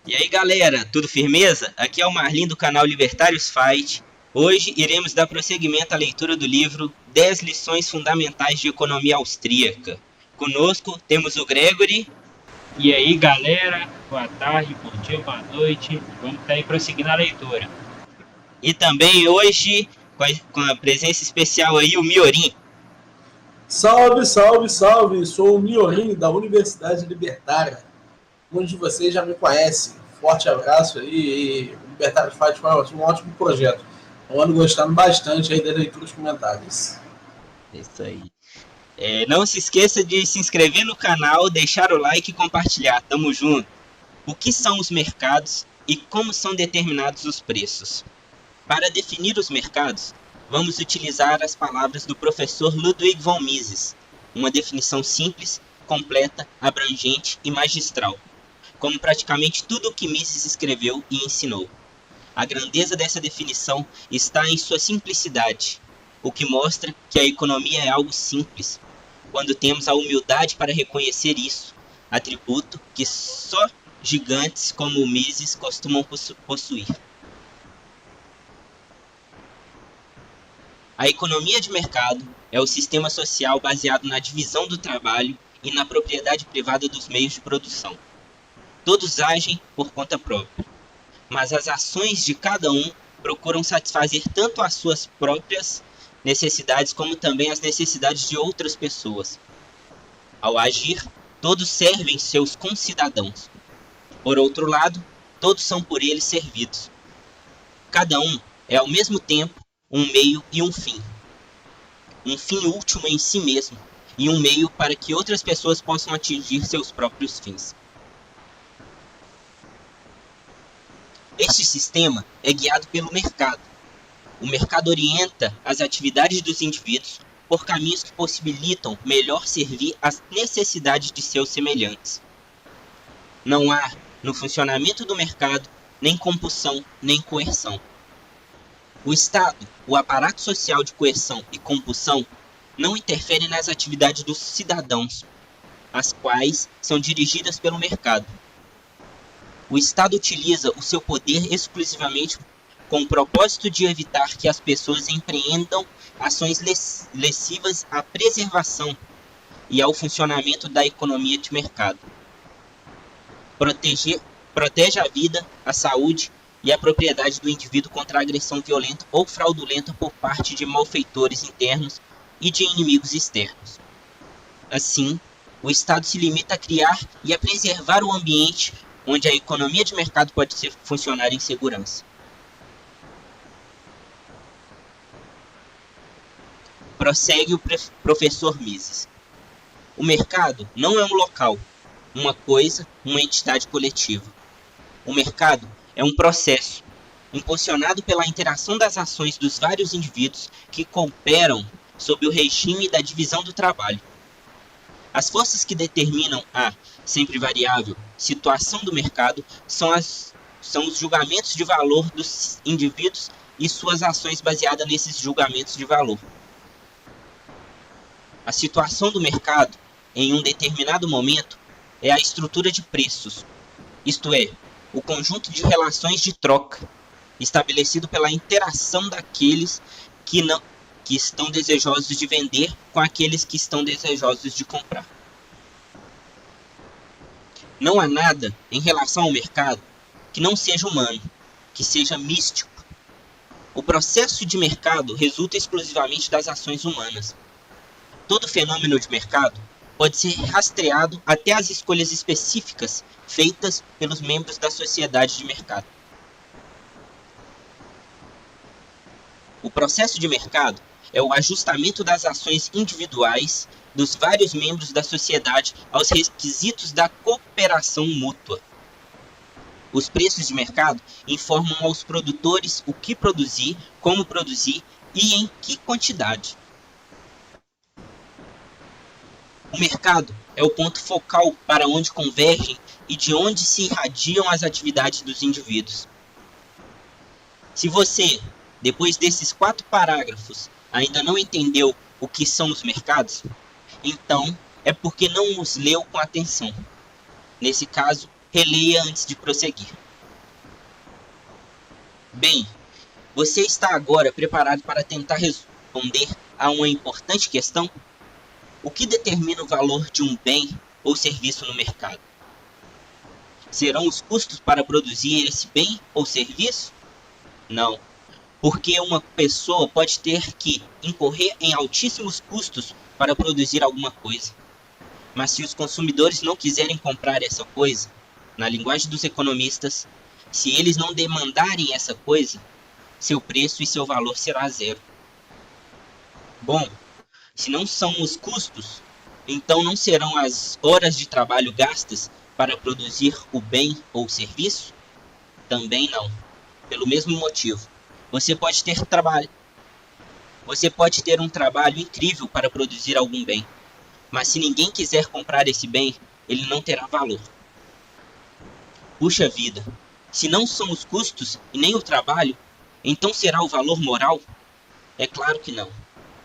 E aí galera, tudo firmeza? Aqui é o Marlin do canal Libertários Fight. Hoje iremos dar prosseguimento à leitura do livro 10 lições fundamentais de economia austríaca. Conosco temos o Gregory. E aí, galera, boa tarde, bom dia, boa noite. Vamos estar aí prosseguindo a leitura. E também hoje, com a presença especial aí, o Miorim. Salve, salve, salve! Sou o Miorim da Universidade Libertária. Muitos de vocês já me conhecem. Forte abraço aí. O Libertário Fight foi um ótimo projeto. Eu ando gostando bastante aí da leitura dos comentários. Isso aí. Não se esqueça de se inscrever no canal, deixar o like e compartilhar. Tamo junto. O que são os mercados e como são determinados os preços? Para definir os mercados, vamos utilizar as palavras do professor Ludwig von Mises, uma definição simples, completa, abrangente e magistral, como praticamente tudo o que Mises escreveu e ensinou. A grandeza dessa definição está em sua simplicidade, o que mostra que a economia é algo simples, quando temos a humildade para reconhecer isso, atributo que só gigantes como Mises costumam possuir. A economia de mercado é o sistema social baseado na divisão do trabalho e na propriedade privada dos meios de produção. Todos agem por conta própria, mas as ações de cada um procuram satisfazer tanto as suas próprias necessidades como também as necessidades de outras pessoas. Ao agir, todos servem seus concidadãos. Por outro lado, todos são por eles servidos. Cada um é ao mesmo tempo um meio e um fim. Um fim último em si mesmo, e um meio para que outras pessoas possam atingir seus próprios fins. Este sistema é guiado pelo mercado. O mercado orienta as atividades dos indivíduos por caminhos que possibilitam melhor servir às necessidades de seus semelhantes. Não há, no funcionamento do mercado, nem compulsão, nem coerção. O Estado, o aparato social de coerção e compulsão, não interfere nas atividades dos cidadãos, as quais são dirigidas pelo mercado. O Estado utiliza o seu poder exclusivamente com o propósito de evitar que as pessoas empreendam ações lesivas à preservação e ao funcionamento da economia de mercado. Protege a vida, a saúde e a propriedade do indivíduo contra a agressão violenta ou fraudulenta por parte de malfeitores internos e de inimigos externos. Assim, o Estado se limita a criar e a preservar o ambiente onde a economia de mercado pode funcionar em segurança. Prossegue o professor Mises. O mercado não é um local, uma coisa, uma entidade coletiva. O mercado é um processo, impulsionado pela interação das ações dos vários indivíduos que cooperam sob o regime da divisão do trabalho. As forças que determinam a, sempre variável, situação do mercado são os julgamentos de valor dos indivíduos e suas ações baseadas nesses julgamentos de valor. A situação do mercado, em um determinado momento, é a estrutura de preços, isto é, o conjunto de relações de troca, estabelecido pela interação daqueles que estão desejosos de vender com aqueles que estão desejosos de comprar. Não há nada em relação ao mercado que não seja humano, que seja místico. O processo de mercado resulta exclusivamente das ações humanas. Todo fenômeno de mercado pode ser rastreado até as escolhas específicas feitas pelos membros da sociedade de mercado. O processo de mercado é o ajustamento das ações individuais dos vários membros da sociedade aos requisitos da cooperação mútua. Os preços de mercado informam aos produtores o que produzir, como produzir e em que quantidade. O mercado é o ponto focal para onde convergem e de onde se irradiam as atividades dos indivíduos. Se você, depois desses 4 parágrafos, ainda não entendeu o que são os mercados, então é porque não os leu com atenção. Nesse caso, Releia antes de prosseguir. Bem, você está agora preparado para tentar responder a uma importante questão? O que determina o valor de um bem ou serviço no mercado? Serão os custos para produzir esse bem ou serviço? Não, porque uma pessoa pode ter que incorrer em altíssimos custos para produzir alguma coisa. Mas se os consumidores não quiserem comprar essa coisa, na linguagem dos economistas, se eles não demandarem essa coisa, seu preço e seu valor será zero. Bom, se não são os custos, então não serão as horas de trabalho gastas para produzir o bem ou serviço? Também não. Pelo mesmo motivo, você pode ter um trabalho incrível para produzir algum bem, mas se ninguém quiser comprar esse bem, ele não terá valor. Puxa vida, se não são os custos e nem o trabalho, então será o valor moral? É claro que não.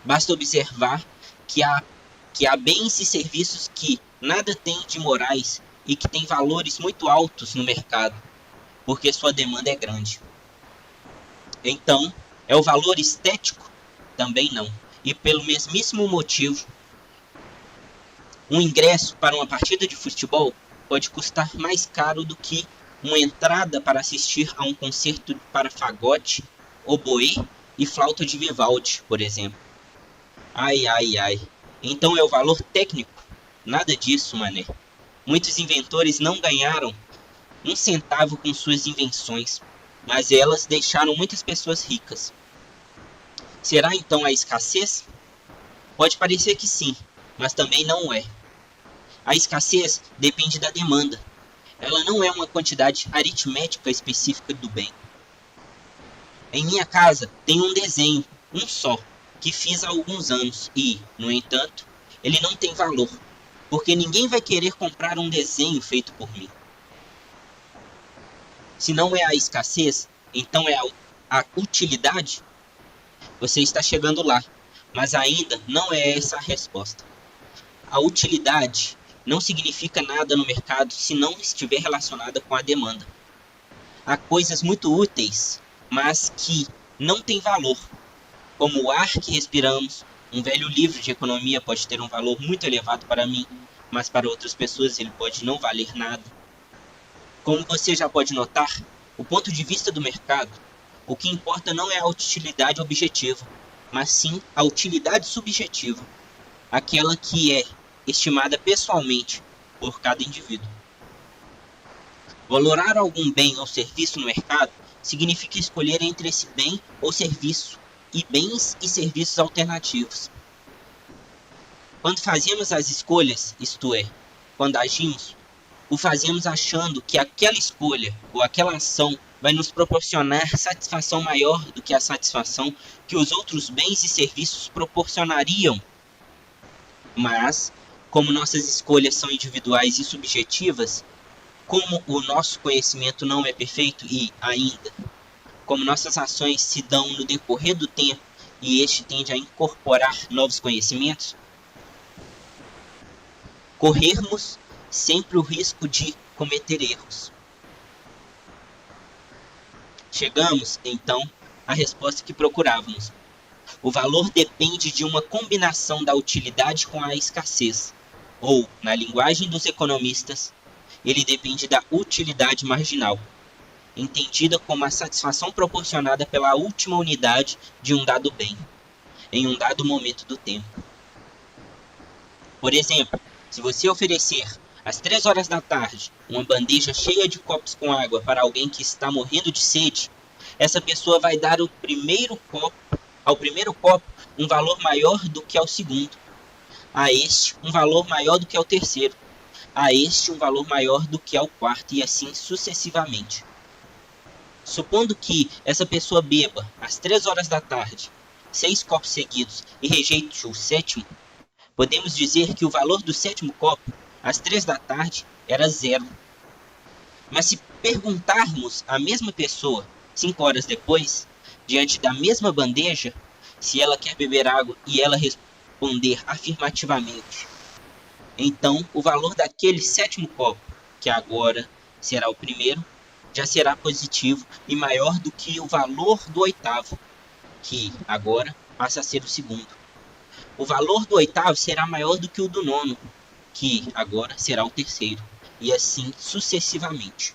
Basta observar que há bens e serviços que nada têm de morais e que têm valores muito altos no mercado, porque sua demanda é grande. Então, é o valor estético? Também não. E pelo mesmíssimo motivo, um ingresso para uma partida de futebol pode custar mais caro do que uma entrada para assistir a um concerto para fagote, oboé e flauta de Vivaldi, por exemplo. Ai, ai, ai. Então é o valor técnico? Nada disso, mané. Muitos inventores não ganharam um centavo com suas invenções, mas elas deixaram muitas pessoas ricas. Será então a escassez? Pode parecer que sim, mas também não é. A escassez depende da demanda. Ela não é uma quantidade aritmética específica do bem. Em minha casa tem um desenho, um só, que fiz há alguns anos e, no entanto, ele não tem valor, porque ninguém vai querer comprar um desenho feito por mim. Se não é a escassez, então é a utilidade? Você está chegando lá, mas ainda não é essa a resposta. A utilidade não significa nada no mercado se não estiver relacionada com a demanda. Há coisas muito úteis, mas que não têm valor, como o ar que respiramos. Um velho livro de economia pode ter um valor muito elevado para mim, mas para outras pessoas ele pode não valer nada. Como você já pode notar, o ponto de vista do mercado, o que importa não é a utilidade objetiva, mas sim a utilidade subjetiva, aquela que é estimada pessoalmente por cada indivíduo. Valorar algum bem ou serviço no mercado significa escolher entre esse bem ou serviço e bens e serviços alternativos. Quando fazemos as escolhas, isto é, quando agimos, o fazemos achando que aquela escolha ou aquela ação vai nos proporcionar satisfação maior do que a satisfação que os outros bens e serviços proporcionariam. Mas, como nossas escolhas são individuais e subjetivas, como o nosso conhecimento não é perfeito e, ainda, como nossas ações se dão no decorrer do tempo e este tende a incorporar novos conhecimentos, corrermos sempre o risco de cometer erros. Chegamos, então, à resposta que procurávamos. O valor depende de uma combinação da utilidade com a escassez, ou, na linguagem dos economistas, ele depende da utilidade marginal, entendida como a satisfação proporcionada pela última unidade de um dado bem, em um dado momento do tempo. Por exemplo, se você oferecer às 3 horas da tarde uma bandeja cheia de copos com água para alguém que está morrendo de sede, essa pessoa vai dar ao primeiro copo um valor maior do que ao segundo, a este um valor maior do que ao terceiro, a este um valor maior do que ao quarto e assim sucessivamente. Supondo que essa pessoa beba às 3 horas da tarde 6 copos seguidos e rejeite o 7º, podemos dizer que o valor do 7º copo às 3 da tarde era 0. Mas se perguntarmos à mesma pessoa 5 horas depois, diante da mesma bandeja, se ela quer beber água e ela responder afirmativamente, então o valor daquele 7º copo, que agora será o primeiro, já será positivo e maior do que o valor do oitavo, que agora passa a ser o segundo. O valor do oitavo será maior do que o do nono, que agora será o terceiro, e assim sucessivamente.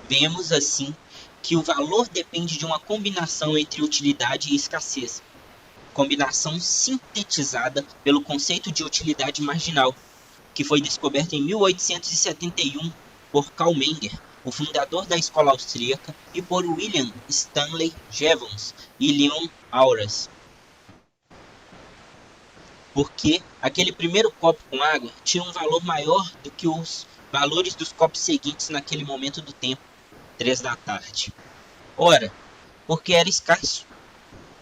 Vemos assim que o valor depende de uma combinação entre utilidade e escassez, combinação sintetizada pelo conceito de utilidade marginal, que foi descoberto em 1871 por Carl Menger, o fundador da escola austríaca, e por William Stanley Jevons e Leon Auras. Porque aquele primeiro copo com água tinha um valor maior do que os valores dos copos seguintes naquele momento do tempo, 3 da tarde. Ora, porque era escasso,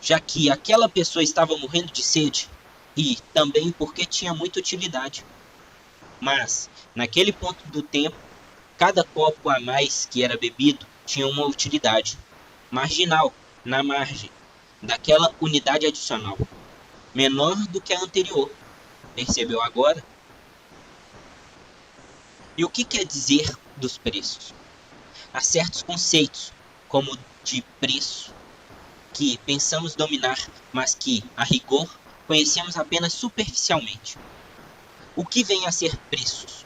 já que aquela pessoa estava morrendo de sede, e também porque tinha muita utilidade. Mas, naquele ponto do tempo, cada copo a mais que era bebido tinha uma utilidade marginal, na margem daquela unidade adicional, menor do que a anterior. Percebeu agora? E o que quer dizer dos preços? Há certos conceitos, como de preço, que pensamos dominar, mas que, a rigor, conhecemos apenas superficialmente. O que vem a ser preços?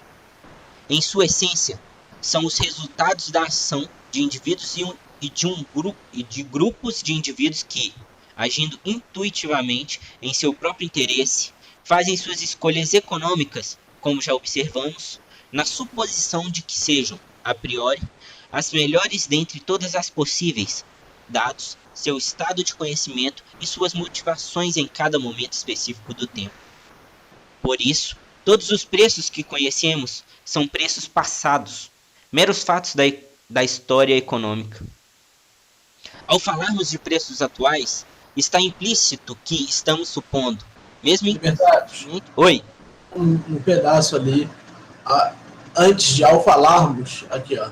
Em sua essência, são os resultados da ação de indivíduos e de grupos de indivíduos que, agindo intuitivamente em seu próprio interesse, fazem suas escolhas econômicas, como já observamos, na suposição de que sejam, a priori, as melhores dentre todas as possíveis, dados seu estado de conhecimento e suas motivações em cada momento específico do tempo. Por isso, todos os preços que conhecemos são preços passados, meros fatos da história econômica. Ao falarmos de preços atuais, está implícito que estamos supondo, mesmo Liberdade. Oi. Um pedaço ali, antes de ao falarmos, aqui ó,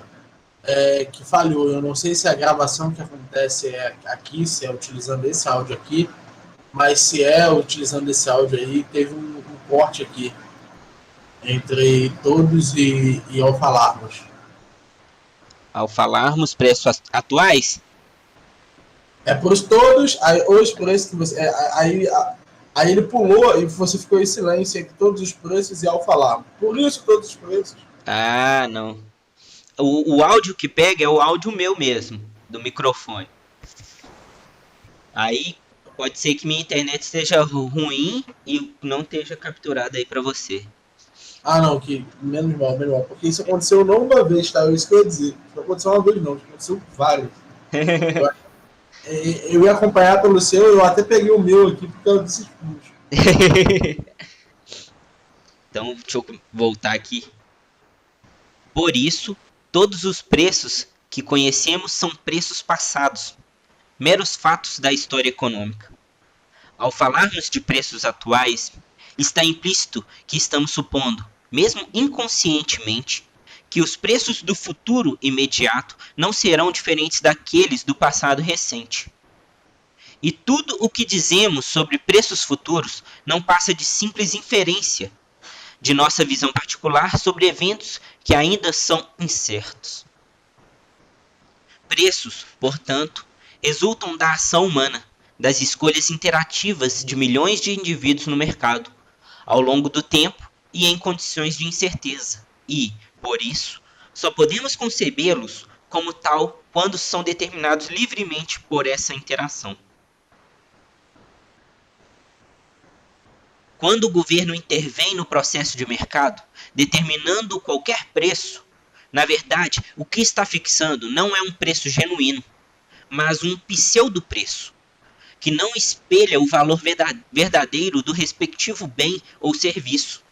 que falhou. Eu não sei se a gravação que acontece é aqui, se é utilizando esse áudio aqui, mas se é utilizando esse áudio aí, teve um corte aqui entre todos e ao falarmos. Ao falarmos preços atuais? É por todos, aí os preços que você. Aí ele pulou e você ficou em silêncio entre todos os preços e ao falar. Por isso todos os preços. Ah, não. O áudio que pega é o áudio meu mesmo, do microfone. Aí pode ser que minha internet esteja ruim e não esteja capturada aí pra você. Ah, não, que menos mal. Porque isso aconteceu não uma vez, tá? Isso que eu ia dizer. Não aconteceu uma vez, não. Aconteceu várias. Eu ia acompanhar pelo seu, eu até peguei o meu aqui por causa desses pulos. Então, deixa eu voltar aqui. Por isso, todos os preços que conhecemos são preços passados, meros fatos da história econômica. Ao falarmos de preços atuais, está implícito que estamos supondo, mesmo inconscientemente, que os preços do futuro imediato não serão diferentes daqueles do passado recente. E tudo o que dizemos sobre preços futuros não passa de simples inferência de nossa visão particular sobre eventos que ainda são incertos. Preços, portanto, resultam da ação humana, das escolhas interativas de milhões de indivíduos no mercado, ao longo do tempo e em condições de incerteza, e, por isso, só podemos concebê-los como tal quando são determinados livremente por essa interação. Quando o governo intervém no processo de mercado, determinando qualquer preço, na verdade, o que está fixando não é um preço genuíno, mas um pseudo-preço, que não espelha o valor verdadeiro do respectivo bem ou serviço.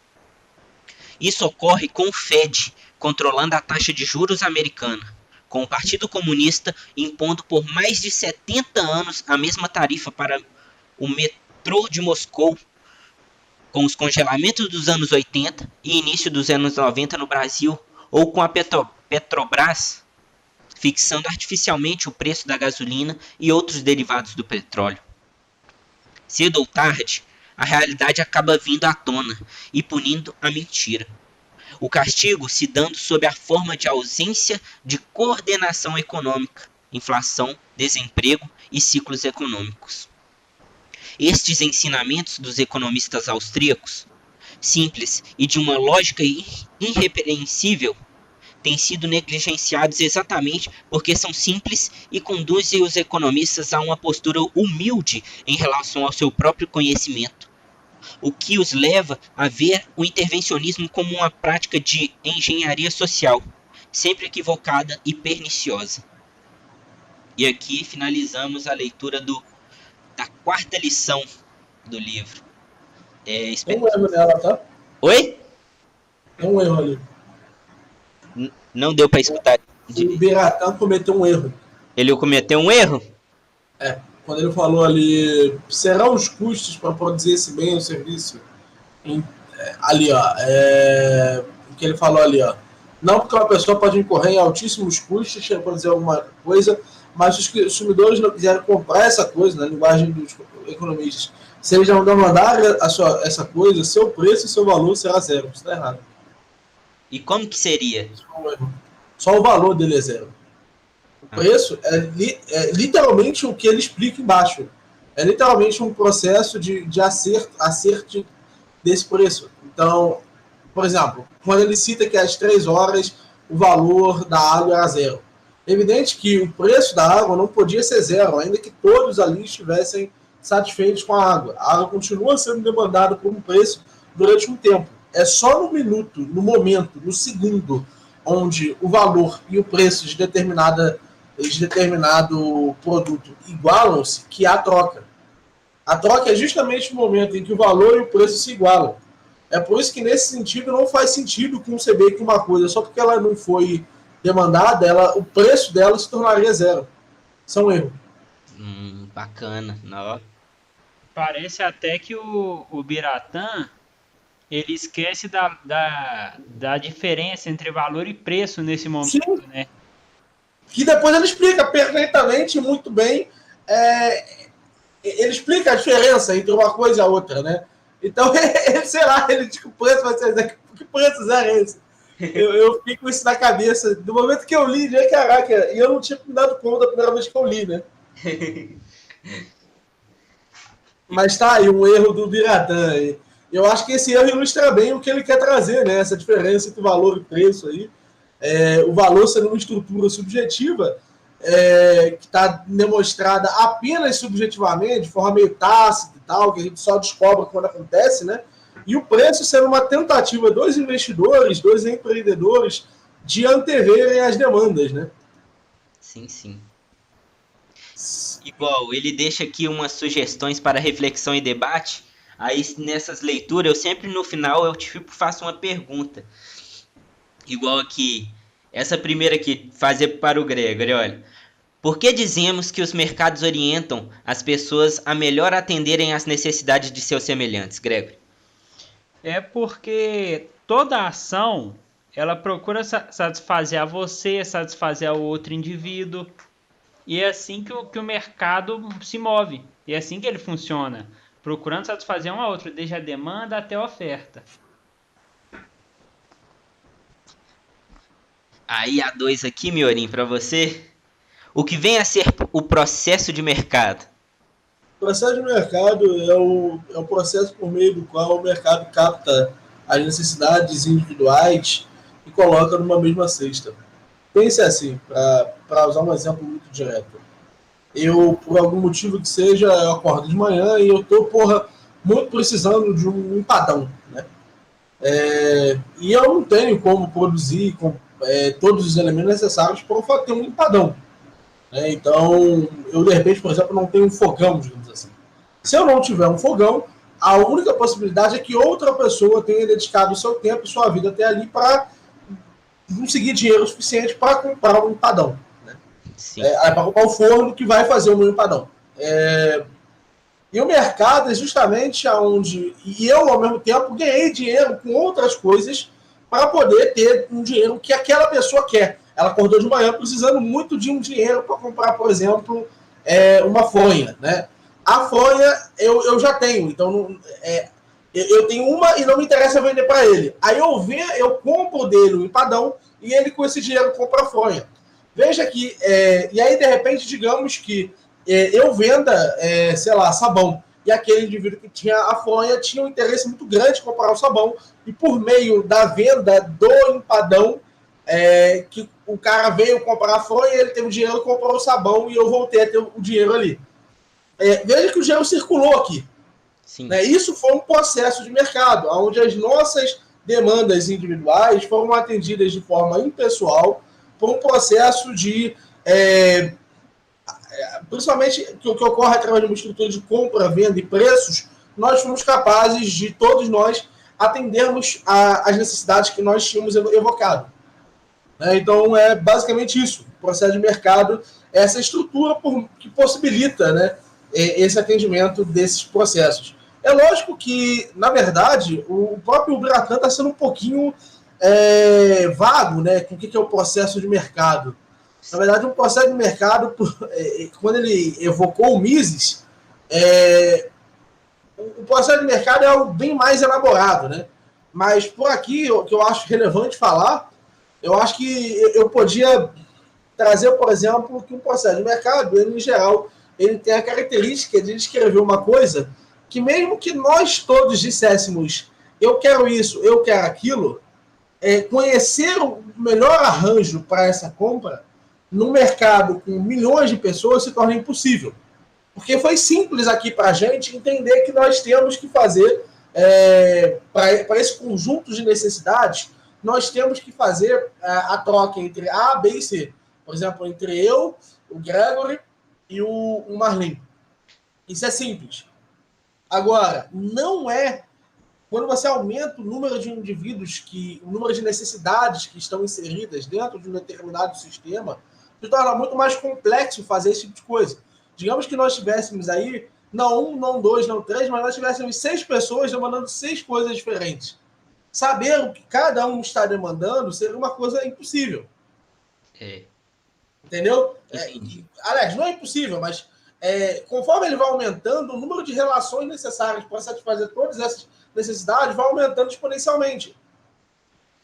Isso ocorre com o Fed, controlando a taxa de juros americana, com o Partido Comunista impondo por mais de 70 anos a mesma tarifa para o metrô de Moscou, com os congelamentos dos anos 80 e início dos anos 90 no Brasil, ou com a Petrobras fixando artificialmente o preço da gasolina e outros derivados do petróleo. Cedo ou tarde, a realidade acaba vindo à tona e punindo a mentira. o castigo se dando sob a forma de ausência de coordenação econômica, inflação, desemprego e ciclos econômicos. Estes ensinamentos dos economistas austríacos, simples e de uma lógica irrepreensível, têm sido negligenciados exatamente porque são simples e conduzem os economistas a uma postura humilde em relação ao seu próprio conhecimento, o que os leva a ver o intervencionismo como uma prática de engenharia social, sempre equivocada e perniciosa. E aqui finalizamos a leitura da quarta lição do livro. Tem um erro nela, tá? Oi? Tem um erro ali. Não deu para escutar. O Biratã cometeu um erro. Ele cometeu um erro? Quando ele falou ali, serão os custos para produzir esse bem ou serviço? Ali, ó, o que ele falou ali, ó. Não porque uma pessoa pode incorrer em altíssimos custos para produzir alguma coisa, mas se os consumidores não quiserem comprar essa coisa, na linguagem dos economistas, se eles não demandarem essa coisa, seu preço e seu valor será zero. Isso está errado. E como que seria? Só o valor dele é zero. O preço é literalmente o que ele explica embaixo. É literalmente um processo de acerto desse preço. Então, por exemplo, quando ele cita que às 3 horas o valor da água era zero. É evidente que o preço da água não podia ser zero, ainda que todos ali estivessem satisfeitos com a água. A água continua sendo demandada por um preço durante um tempo. É só no minuto, no momento, no segundo, onde o valor e o preço de determinado produto igualam-se, que há troca. A troca é justamente o momento em que o valor e o preço se igualam. É por isso que, nesse sentido, não faz sentido conceber que uma coisa, só porque ela não foi demandada, o preço dela se tornaria zero. Isso é um erro. Bacana. Não. Parece até que o Biratã, ele esquece da diferença entre valor e preço nesse momento. Sim. Né? Que depois ele explica perfeitamente, muito bem. Ele explica a diferença entre uma coisa e a outra, né? Então, sei lá, ele diz que o preço vai ser... Que preço zero é esse? Eu fiquei com isso na cabeça. Do momento que eu li, caraca, e eu não tinha me dado conta da primeira vez que eu li, né? Mas tá aí um erro do Biratã. Eu acho que esse erro ilustra bem o que ele quer trazer, né? Essa diferença entre valor e preço aí. O valor sendo uma estrutura subjetiva, que está demonstrada apenas subjetivamente, de forma meio tácita e tal, que a gente só descobre quando acontece, né? E o preço sendo uma tentativa dos investidores, dos empreendedores, de anteverem as demandas, né? Sim. Igual, ele deixa aqui umas sugestões para reflexão e debate. Aí nessas leituras, eu sempre no final eu faço uma pergunta. Igual aqui, essa primeira aqui, fazer para o Gregory, olha. Por que dizemos que os mercados orientam as pessoas a melhor atenderem às necessidades de seus semelhantes, Gregory? É porque toda ação, ela procura satisfazer a você, satisfazer ao outro indivíduo. E é assim que o mercado se move. E é assim que ele funciona. Procurando satisfazer um ao outro, desde a demanda até a oferta. Aí a 2 aqui, Miorim, para você. O que vem a ser o processo de mercado? O processo de mercado é o processo por meio do qual o mercado capta as necessidades individuais e coloca numa mesma cesta. Pense assim, para usar um exemplo muito direto. Eu, por algum motivo que seja, eu acordo de manhã e eu tô, muito precisando de um empadão, né? E eu não tenho como produzir todos os elementos necessários para ter um empadão. Então, eu, de repente, por exemplo, não tenho um fogão, digamos assim. Se eu não tiver um fogão, a única possibilidade é que outra pessoa tenha dedicado o seu tempo e sua vida até ali para conseguir dinheiro suficiente para comprar um empadão. Né? Para comprar o forno que vai fazer o meu empadão. E o mercado é justamente onde... E eu, ao mesmo tempo, ganhei dinheiro com outras coisas para poder ter um dinheiro que aquela pessoa quer. Ela acordou de manhã precisando muito de um dinheiro para comprar, por exemplo, uma fronha. Né? A fronha eu já tenho. Então, Eu tenho uma e não me interessa vender para ele. Aí eu compro dele o empadão e ele com esse dinheiro compra a fronha. Veja que, e aí de repente, digamos que eu venda, sei lá, sabão. E aquele indivíduo que tinha a fronha tinha um interesse muito grande em comprar o sabão. E por meio da venda do empadão, que o cara veio comprar a fronha, ele teve o dinheiro, comprou o sabão e eu voltei a ter o dinheiro ali. Veja que o dinheiro circulou aqui. Né? Isso foi um processo de mercado, onde as nossas demandas individuais foram atendidas de forma impessoal por um processo de, principalmente que ocorre através de uma estrutura de compra, venda e preços, nós fomos capazes de todos nós atendermos as necessidades que nós tínhamos evocado. Né? Então é basicamente isso, o processo de mercado, essa estrutura que possibilita, né, esse atendimento desses processos. É lógico que, na verdade, o próprio Ubiratã está sendo um pouquinho vago, né, com o que é o processo de mercado. Na verdade, um processo de mercado, quando ele evocou o Mises, o processo de mercado é algo bem mais elaborado, né? Mas por aqui, o que eu acho relevante falar, eu acho que eu podia trazer, por exemplo, que um processo de mercado, ele, em geral, ele tem a característica de descrever uma coisa que mesmo que nós todos disséssemos eu quero isso, eu quero aquilo, conhecer o melhor arranjo para essa compra num mercado com milhões de pessoas se torna impossível. Porque foi simples aqui para a gente entender que nós temos que fazer, para esse conjunto de necessidades, nós temos que fazer a troca entre A, B e C. Por exemplo, entre eu, o Gregory e o Marlin. Isso é simples. Agora, não é quando você aumenta o número de indivíduos, o número de necessidades que estão inseridas dentro de um determinado sistema, se torna muito mais complexo fazer esse tipo de coisa. Digamos que nós tivéssemos aí, não um, não dois, não três, mas nós tivéssemos 6 pessoas demandando 6 coisas diferentes. Saber o que cada um está demandando seria uma coisa impossível. Entendeu? Aliás, não é impossível, mas conforme ele vai aumentando, o número de relações necessárias para satisfazer todas essas necessidades vai aumentando exponencialmente.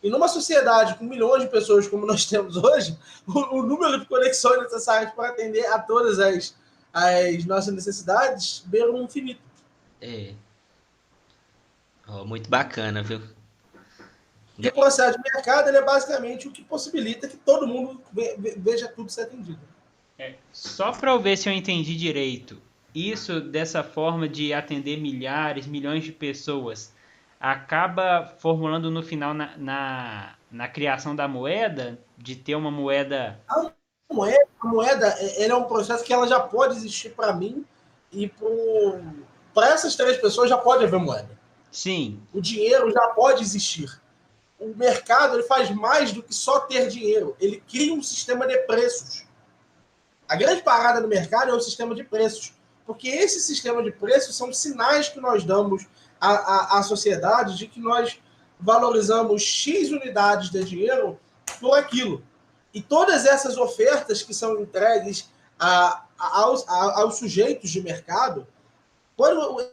E numa sociedade com milhões de pessoas como nós temos hoje, o número de conexões necessárias para atender a todas as nossas necessidades beira o infinito. Muito bacana, viu? E o processo de mercado ele é basicamente o que possibilita que todo mundo veja tudo ser atendido. Só para eu ver se eu entendi direito, isso dessa forma de atender milhares, milhões de pessoas, acaba formulando no final na criação da moeda, de ter uma moeda... A moeda ele é um processo que ela já pode existir para mim e para essas 3 pessoas já pode haver moeda. Sim. O dinheiro já pode existir. O mercado ele faz mais do que só ter dinheiro. Ele cria um sistema de preços. A grande parada do mercado é o sistema de preços. Porque esse sistema de preços são sinais que nós damos à sociedade de que nós valorizamos X unidades de dinheiro por aquilo. E todas essas ofertas que são entregues aos sujeitos de mercado, quando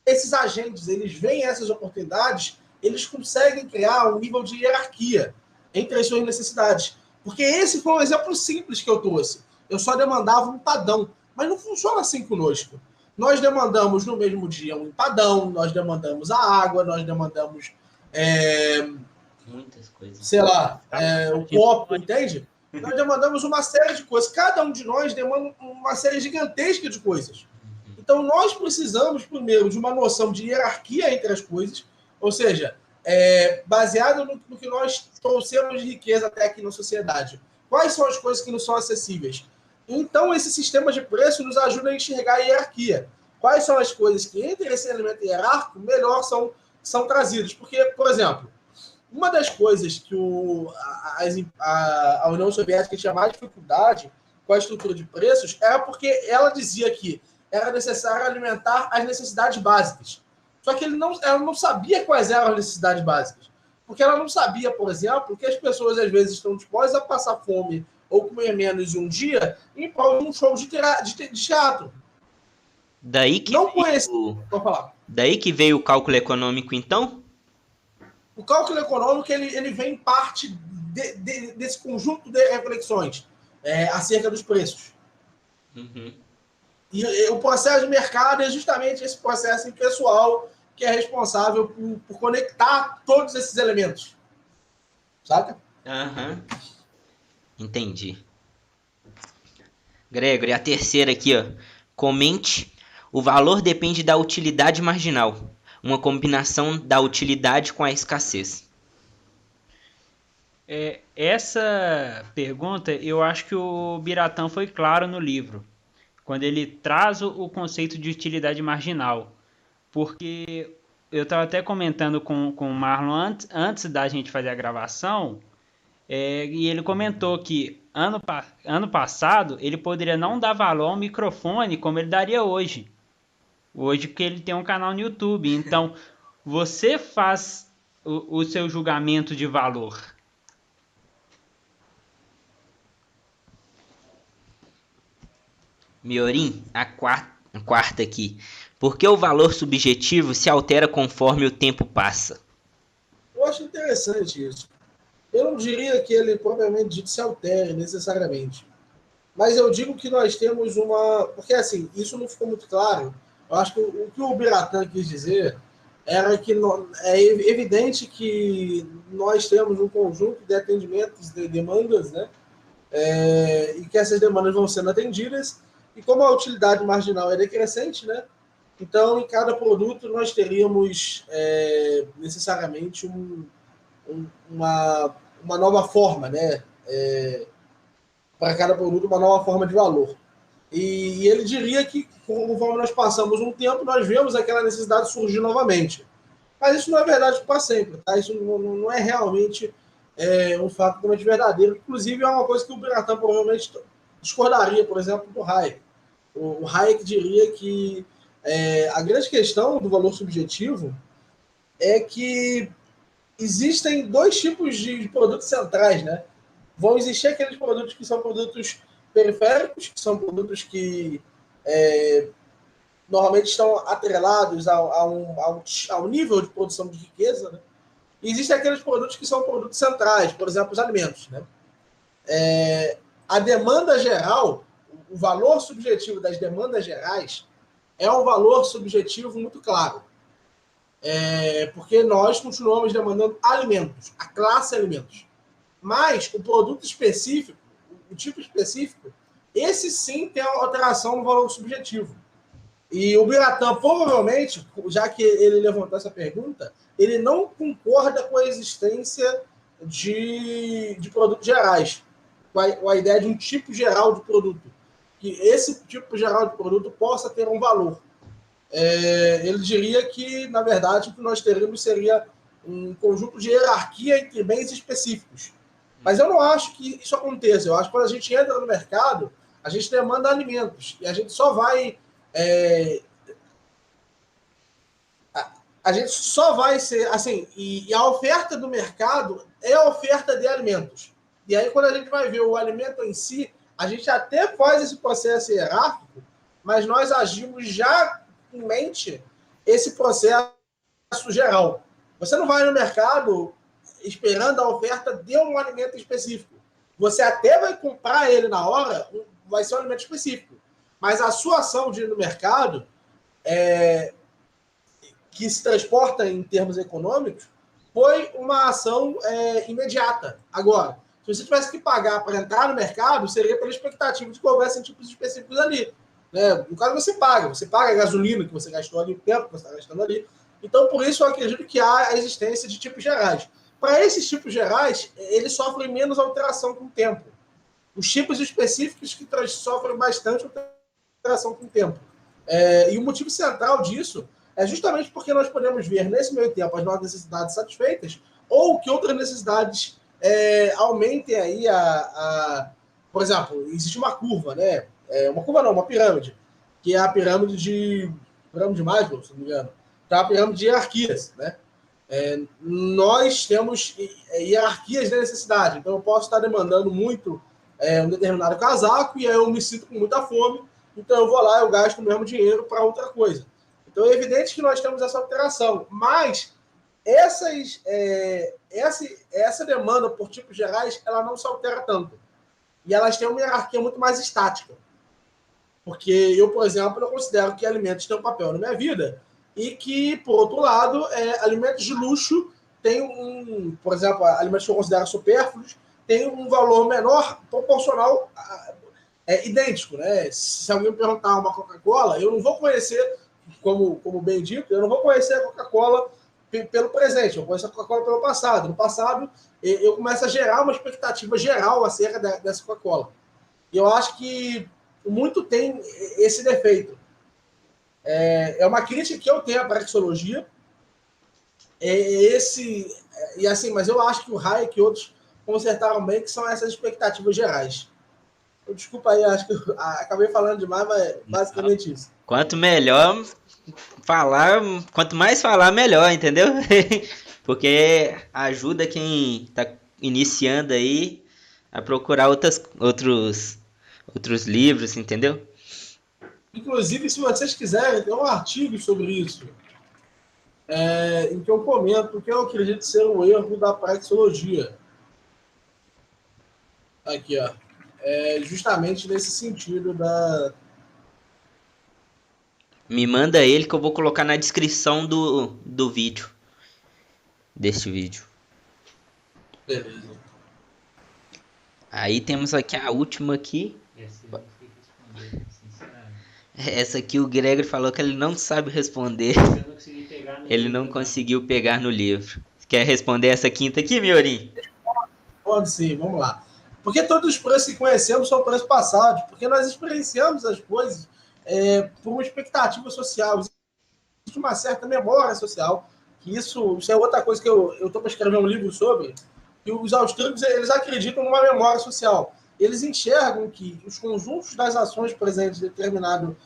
esses agentes eles veem essas oportunidades, eles conseguem criar um nível de hierarquia entre as suas necessidades. Porque esse foi um exemplo simples que eu trouxe. Eu só demandava um empadão, mas não funciona assim conosco. Nós demandamos no mesmo dia um empadão, nós demandamos a água, nós demandamos muitas coisas. Sei lá, o copo, entende? Nós demandamos uma série de coisas. Cada um de nós demanda uma série gigantesca de coisas. Então, nós precisamos, primeiro, de uma noção de hierarquia entre as coisas, ou seja, baseado no que nós trouxemos de riqueza até aqui na sociedade. Quais são as coisas que nos são acessíveis? Então, esse sistema de preço nos ajuda a enxergar a hierarquia. Quais são as coisas que, entre esse elemento hierárquico, melhor são trazidas? Porque, por exemplo, uma das coisas que a União Soviética tinha mais dificuldade com a estrutura de preços era porque ela dizia que era necessário alimentar as necessidades básicas. Só que ela não sabia quais eram as necessidades básicas. Porque ela não sabia, por exemplo, que as pessoas às vezes estão dispostas a passar fome ou comer menos um dia em prol de um show de teatro. Daí que não conhecia. Vou falar. Daí que veio o cálculo econômico, então? O cálculo econômico ele vem parte desse conjunto de reflexões acerca dos preços. Uhum. E o processo de mercado é justamente esse processo impessoal que é responsável por conectar todos esses elementos. Saca? Aham. Entendi. Gregory, a terceira aqui, ó. Comente. O valor depende da utilidade marginal. Uma combinação da utilidade com a escassez. Essa pergunta, eu acho que o Biratã foi claro no livro, quando ele traz o conceito de utilidade marginal. Porque eu estava até comentando com o Marlon antes da gente fazer a gravação, e ele comentou que ano passado ele poderia não dar valor ao microfone como ele daria hoje. Hoje, porque ele tem um canal no YouTube. Então, você faz o seu julgamento de valor. Miorim, a quarta aqui. Por que o valor subjetivo se altera conforme o tempo passa? Eu acho interessante isso. Eu não diria que ele propriamente dito se altere necessariamente. Mas eu digo que nós temos uma. Porque assim, isso não ficou muito claro. Eu acho que o que o Biratã quis dizer era que é evidente que nós temos um conjunto de atendimentos, de demandas, né? E que essas demandas vão sendo atendidas. E como a utilidade marginal é decrescente, né? Então, em cada produto, nós teríamos necessariamente uma nova forma, né? Para cada produto, uma nova forma de valor. E ele diria que, conforme nós passamos um tempo, nós vemos aquela necessidade surgir novamente. Mas isso não é verdade para sempre, tá? Isso não é realmente um fato totalmente verdadeiro. Inclusive, é uma coisa que o Biratã provavelmente discordaria, por exemplo, do Hayek. O Hayek diria que a grande questão do valor subjetivo é que existem dois tipos de produtos centrais, né? Vão existir aqueles produtos que são produtos periféricos, que são produtos que normalmente estão atrelados ao nível de produção de riqueza, né? E existem aqueles produtos que são produtos centrais, por exemplo, os alimentos, né? A demanda geral, o valor subjetivo das demandas gerais é um valor subjetivo muito claro. Porque nós continuamos demandando alimentos, a classe alimentos. Mas o produto específico, o tipo específico, esse sim tem uma alteração no valor subjetivo. E o Biratã, provavelmente, já que ele levantou essa pergunta, ele não concorda com a existência de produtos gerais, com a ideia de um tipo geral de produto. Que esse tipo geral de produto possa ter um valor. Ele diria que, na verdade, o que nós teríamos seria um conjunto de hierarquia entre bens específicos. Mas eu não acho que isso aconteça. Eu acho que quando a gente entra no mercado, a gente demanda alimentos. E a gente só vai... a gente só vai ser... assim, e a oferta do mercado é a oferta de alimentos. E aí, quando a gente vai ver o alimento em si, a gente até faz esse processo hierárquico, mas nós agimos já em mente esse processo geral. Você não vai no mercado esperando a oferta de um alimento específico. Você até vai comprar ele na hora, vai ser um alimento específico. Mas a sua ação de ir no mercado, que se transporta em termos econômicos, foi uma ação imediata. Agora, se você tivesse que pagar para entrar no mercado, seria pela expectativa de que houvessem tipos específicos ali. Né? No caso, você paga a gasolina que você gastou ali, o tempo que você está gastando ali. Então, por isso, eu acredito que há a existência de tipos gerais. Para esses tipos gerais, eles sofrem menos alteração com o tempo. Os tipos específicos que sofrem bastante alteração com o tempo. E o motivo central disso é justamente porque nós podemos ver, nesse meio tempo, as nossas necessidades satisfeitas ou que outras necessidades aumentem aí por exemplo, existe uma curva, né? Uma curva não, uma pirâmide, que é a pirâmide de Maslow, se não me engano. Tá? A pirâmide de hierarquias, né? Nós temos hierarquias de necessidade. Então, eu posso estar demandando muito um determinado casaco e aí eu me sinto com muita fome, então eu vou lá, eu gasto o mesmo dinheiro para outra coisa. Então é evidente que nós temos essa alteração, mas essa demanda por tipos gerais, ela não se altera tanto. E elas têm uma hierarquia muito mais estática. Porque eu, por exemplo, eu considero que alimentos têm um papel na minha vida e que, por outro lado, alimentos de luxo têm por exemplo, alimentos que eu considero supérfluos, têm um valor menor proporcional, idêntico, né? Se alguém me perguntar uma Coca-Cola, eu não vou conhecer, como bem dito, eu não vou conhecer a Coca-Cola pelo presente, eu conheço a Coca-Cola pelo passado. No passado, eu começo a gerar uma expectativa geral acerca dessa Coca-Cola. E eu acho que muito tem esse defeito. É uma crítica que eu tenho à praxeologia. E assim, mas eu acho que o Hayek e outros consertaram bem, que são essas expectativas gerais. Desculpa aí, acho que eu acabei falando demais, mas é basicamente isso. Quanto melhor falar, quanto mais falar, melhor, entendeu? Porque ajuda quem tá iniciando aí a procurar outros livros, entendeu? Inclusive, se vocês quiserem, tem um artigo sobre isso, em que eu comento o que eu acredito ser um erro da praxeologia. Aqui, ó. Justamente nesse sentido da... Me manda ele que eu vou colocar na descrição do vídeo. Deste vídeo. Beleza. Aí temos aqui a última aqui. Essa aqui o Gregory falou que ele não sabe responder. Ele não conseguiu pegar no livro. Quer responder essa quinta aqui, Miorim? Pode sim, vamos lá. Porque todos os preços que conhecemos são preços passados, porque nós experienciamos as coisas por uma expectativa social. Existe uma certa memória social, que isso é outra coisa que eu estou para escrever um livro sobre, que os austríacos, eles acreditam numa memória social. Eles enxergam que os conjuntos das ações presentes em determinado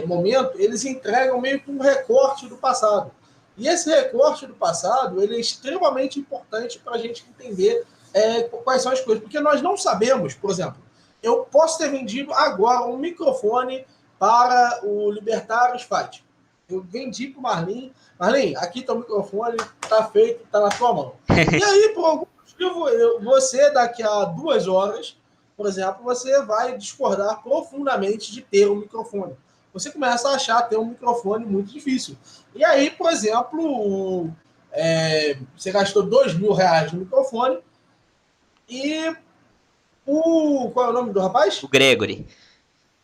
momento, eles entregam meio que um recorte do passado. E esse recorte do passado, ele é extremamente importante para a gente entender quais são as coisas. Porque nós não sabemos, por exemplo, eu posso ter vendido agora um microfone para o Libertários Fight. Eu vendi para o Marlin. Marlin, aqui está o microfone, está feito, está na tua mão. E aí, por algum motivo, você daqui a 2 horas, por exemplo, você vai discordar profundamente de ter um microfone. Você começa a achar ter um microfone muito difícil. E aí, por exemplo, você gastou R$2.000 no microfone e qual é o nome do rapaz? O Gregory.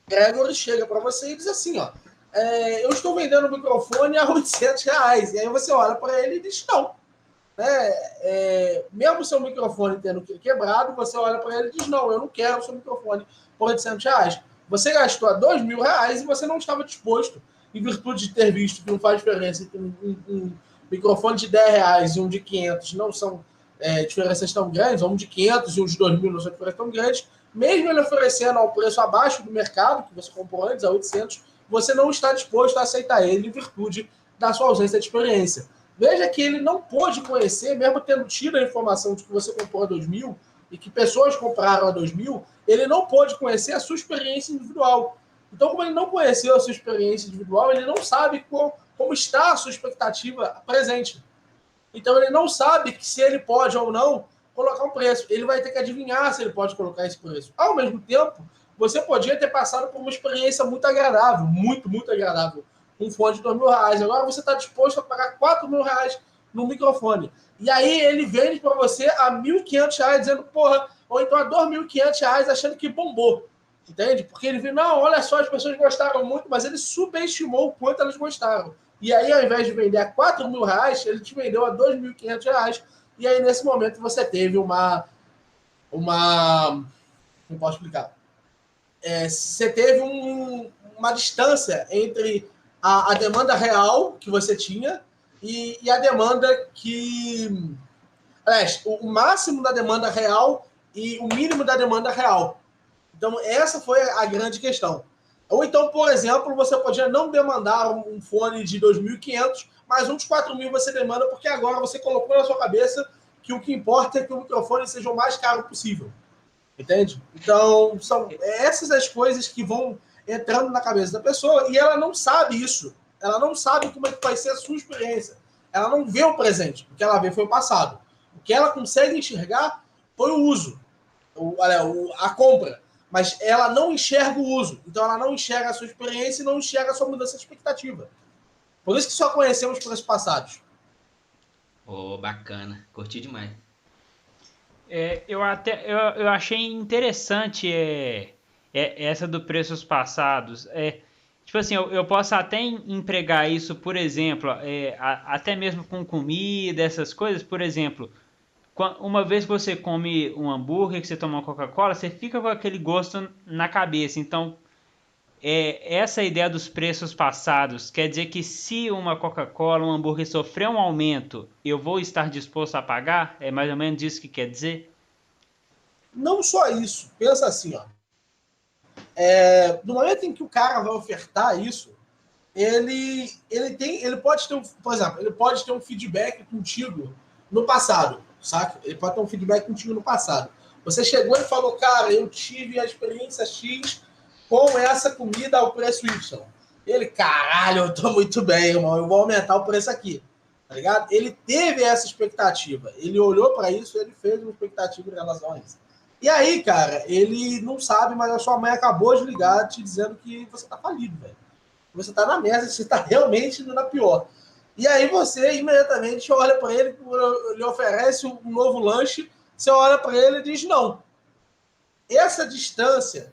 Gregory chega para você e diz assim, ó, eu estou vendendo o microfone a R$800. E aí você olha para ele e diz não. Mesmo seu microfone tendo quebrado, você olha para ele e diz não, eu não quero o seu microfone por R$800. Você gastou R$2.000 e você não estava disposto, em virtude de ter visto que não faz diferença entre um microfone de R$10 e um de 500 não são diferenças tão grandes, um de 500 e um de 2.000 não são diferenças tão grandes, mesmo ele oferecendo ao preço abaixo do mercado, que você comprou antes, a 800, você não está disposto a aceitar ele em virtude da sua ausência de experiência. Veja que ele não pôde conhecer, mesmo tendo tido a informação de que você comprou a 2.000 e que pessoas compraram a 2.000, ele não pôde conhecer a sua experiência individual. Então, como ele não conheceu a sua experiência individual, ele não sabe como está a sua expectativa presente. Então, ele não sabe que se ele pode ou não colocar um preço. Ele vai ter que adivinhar se ele pode colocar esse preço. Ao mesmo tempo, você podia ter passado por uma experiência muito agradável, muito, muito agradável, um fone de R$2.000. Agora você está disposto a pagar R$4.000 no microfone. E aí ele vende para você a R$1.500, dizendo, porra, ou então a R$2.500, achando que bombou. Entende? Porque ele viu, não, olha só, as pessoas gostaram muito, mas ele subestimou o quanto elas gostaram. E aí, ao invés de vender a R$4.000, ele te vendeu a R$2.500. E aí, nesse momento, você teve uma... Não posso explicar. Você teve uma distância entre a demanda real que você tinha e a demanda que... Aliás, o máximo da demanda real e o mínimo da demanda real. Então, essa foi a grande questão. Ou então, por exemplo, você podia não demandar um fone de 2.500, mas um de 4.000 você demanda, porque agora você colocou na sua cabeça que o que importa é que o microfone seja o mais caro possível. Entende? Então, são essas as coisas que vão entrando na cabeça da pessoa e ela não sabe isso. ela não sabe como é que vai ser a sua experiência. Ela não vê o presente. O que ela vê foi o passado. O que ela consegue enxergar foi o uso, a compra. Mas ela não enxerga o uso. Então ela não enxerga a sua experiência e não enxerga a sua mudança de expectativa. Por isso que só conhecemos preços passados. Bacana. Curti demais. Eu achei interessante essa do preços passados. Tipo assim, eu posso até empregar isso, por exemplo, até mesmo com comida, essas coisas. Por exemplo, uma vez que você come um hambúrguer, que você toma uma Coca-Cola, você fica com aquele gosto na cabeça. Então, essa ideia dos preços passados quer dizer que se uma Coca-Cola, um hambúrguer sofrer um aumento, eu vou estar disposto a pagar? É mais ou menos isso que quer dizer? Não só isso. Pensa assim, ó. No momento em que o cara vai ofertar isso, ele pode ter por exemplo, ele pode ter um feedback contigo no passado, saca? Ele pode ter um feedback contigo no passado. Você chegou e falou, cara, eu tive a experiência X com essa comida ao preço Y. Ele, caralho, eu tô muito bem, irmão, eu vou aumentar o preço aqui, tá ligado? Ele teve essa expectativa, ele olhou para isso, ele fez uma expectativa em relação a isso. E aí, cara, ele não sabe, mas a sua mãe acabou de ligar te dizendo que você tá falido, velho. Você tá na merda, você tá realmente na pior. E aí você imediatamente olha para ele, lhe oferece um novo lanche, você olha para ele e diz não. Essa distância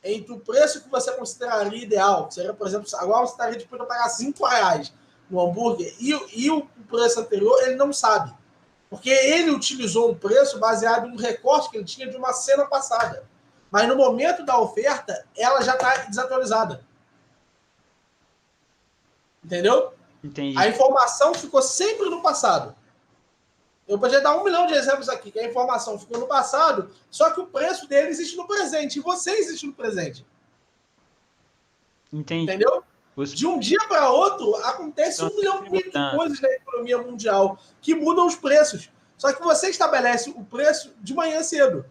entre o preço que você consideraria ideal, que seria, por exemplo, agora você estaria disposto a pagar R$5 no hambúrguer, e o preço anterior, ele não sabe. Porque ele utilizou um preço baseado em um recorte que ele tinha de uma cena passada. Mas no momento da oferta, ela já está desatualizada. Entendeu? Entendi. A informação ficou sempre no passado. Eu poderia dar 1 milhão de exemplos aqui, que a informação ficou no passado, só que o preço dele existe no presente, e você existe no presente. Entendi. Entendeu? De um dia para outro, acontece 1 milhão de coisas na economia mundial que mudam os preços. Só que você estabelece o preço de manhã cedo,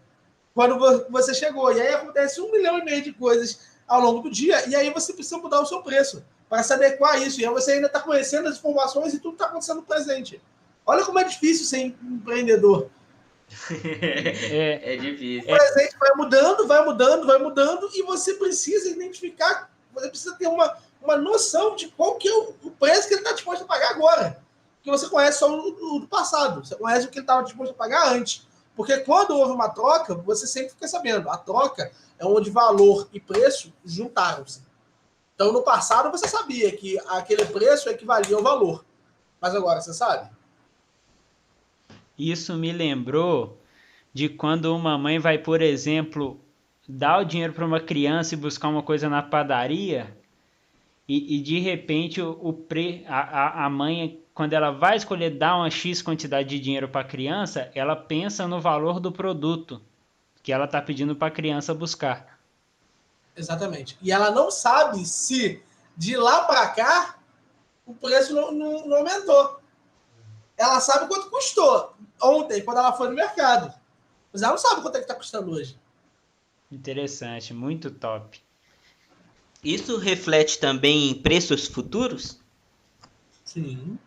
quando você chegou. E aí acontece 1,5 milhão de coisas ao longo do dia, e aí você precisa mudar o seu preço para se adequar a isso. E aí você ainda está conhecendo as informações e tudo está acontecendo no presente. Olha como é difícil ser empreendedor. É difícil. O presente vai mudando, e você precisa identificar, você precisa ter uma noção de qual que é o preço que ele está disposto a pagar agora. Porque você conhece só o do passado, você conhece o que ele estava disposto a pagar antes. Porque quando houve uma troca, você sempre fica sabendo. A troca é onde valor e preço juntaram-se. Então, no passado, você sabia que aquele preço equivalia ao valor. Mas agora, você sabe? Isso me lembrou de quando uma mãe vai, por exemplo, dar o dinheiro para uma criança e buscar uma coisa na padaria, e de repente a mãe, quando ela vai escolher dar uma X quantidade de dinheiro para a criança, ela pensa no valor do produto que ela está pedindo para a criança buscar. Exatamente. E ela não sabe se de lá para cá o preço não aumentou. Ela sabe quanto custou ontem, quando ela foi no mercado. Mas ela não sabe quanto é que está custando hoje. Interessante, muito top. Isso reflete também em preços futuros? Sim.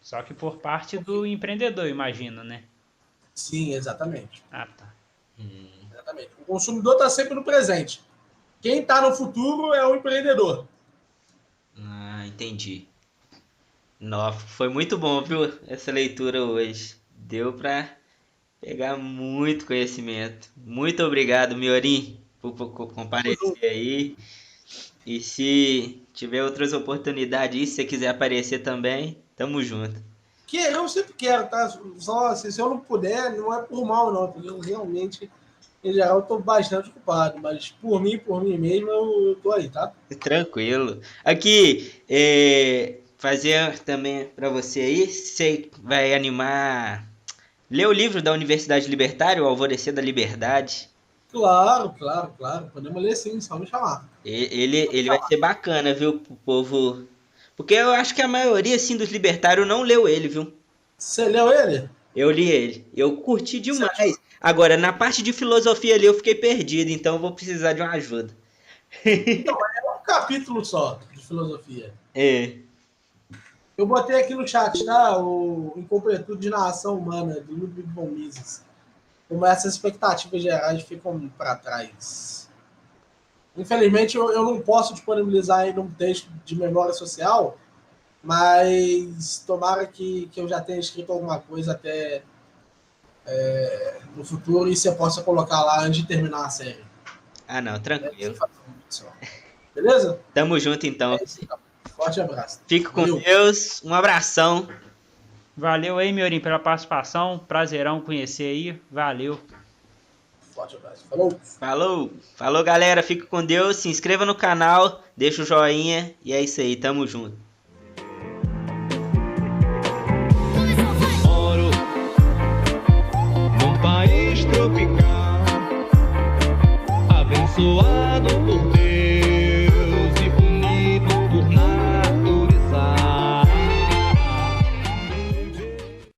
Só que por parte do empreendedor, imagino, né? Sim, exatamente. Ah, tá. Exatamente. O consumidor está sempre no presente. Quem está no futuro é o empreendedor. Ah, entendi. Nossa, foi muito bom, viu, essa leitura hoje. Deu para pegar muito conhecimento. Muito obrigado, Miorim, por comparecer aí. E se tiver outras oportunidades, se você quiser aparecer também, tamo junto. Que eu sempre quero, tá? Só se eu não puder, não é por mal, não. Porque eu realmente, em geral, estou bastante ocupado. Mas por mim mesmo, eu tô aí, tá? Tranquilo. Aqui, fazer também para você aí, você vai animar... Ler o livro da Universidade Libertária, O Alvorecer da Liberdade. Claro. Podemos ler sim, só me chamar. Ele vai ser bacana, viu, pro povo. Porque eu acho que a maioria, assim, dos libertários não leu ele, viu? Você leu ele? Eu li ele. Eu curti demais. Agora, na parte de filosofia ali, eu fiquei perdido, então eu vou precisar de uma ajuda. Então, é um capítulo só de filosofia. É. Eu botei aqui no chat, tá? O Incompletude de Narração Humana, do Ludwig von Mises. Como essas expectativas gerais ficam para trás. Infelizmente, eu não posso disponibilizar ainda um texto de memória social, mas tomara que eu já tenha escrito alguma coisa até no futuro e você possa colocar lá antes de terminar a série. Ah, não, tranquilo. Beleza? Tamo junto então. É isso, então. Forte abraço. Fico com Valeu. Deus. Um abração. Valeu aí, Miorim, pela participação. Prazerão conhecer aí. Valeu. Forte abraço. Falou. Falou. Falou, galera. Fico com Deus. Se inscreva no canal. Deixa o joinha. E é isso aí. Tamo junto.